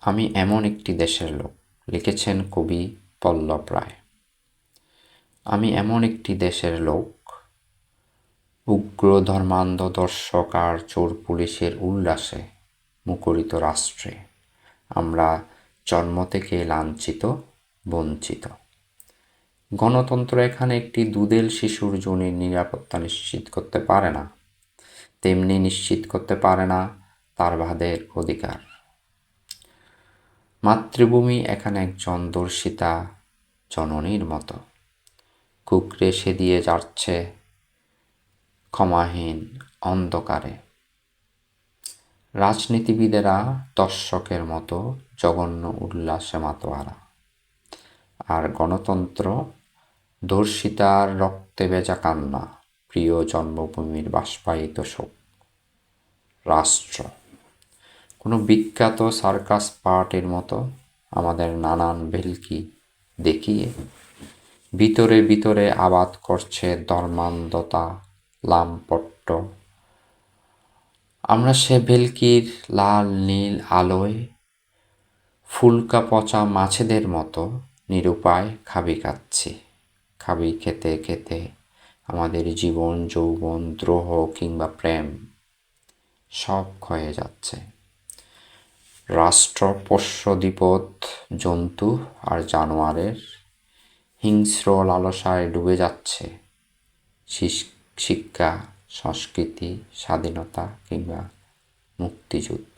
আমি এমন একটি দেশের লোক, লিখেছেন কবি পল্লব রায়। আমি এমন একটি দেশের লোক, উগ্র ধর্মান্ধ দর্শক আর চোর পুলিশের উল্লাসে মুখরিত রাষ্ট্রে আমরা জন্ম থেকে লাঞ্ছিত, বঞ্চিত। গণতন্ত্র এখানে একটি দুধেল শিশুর যোনির নিরাপত্তা নিশ্চিত করতে পারে না, তেমনি নিশ্চিত করতে পারে না তার বাদের অধিকার। মাতৃভূমি এখানে একজন দর্শিতা জননীর মতো কুকড়ে সেদিয়ে যাচ্ছে ক্ষমাহীন অন্ধকারে। রাজনীতিবিদেরা দর্শকের মতো জঘন্য উল্লাসে মাতোয়ারা, আর গণতন্ত্র ধর্ষিতার রক্তে ভেজা কান্না, প্রিয় জন্মভূমির বাষ্পায়িত শোক। রাষ্ট্র কোনো বিখ্যাত সার্কাস পার্টির মতো আমাদের নানান ভেলকি দেখিয়ে ভিতরে ভিতরে আবাদ করছে ধর্মান্ধতা, লামপট্ট। আমরা সে ভেলকির লাল নীল আলোয় ফুলকা পচা মাছেদের মতো নিরুপায় খাবি খাচ্ছি। খাবি খেতে খেতে আমাদের জীবন, যৌবন, দ্রোহ কিংবা প্রেম সব ক্ষয়ে যাচ্ছে। রাষ্ট্র পোষ্যদীপদ জন্তু আর জানোয়ারের হিংস্র লালসায় ডুবে যাচ্ছে শিক্ষা, সংস্কৃতি, স্বাধীনতা কিংবা মুক্তিযুদ্ধ।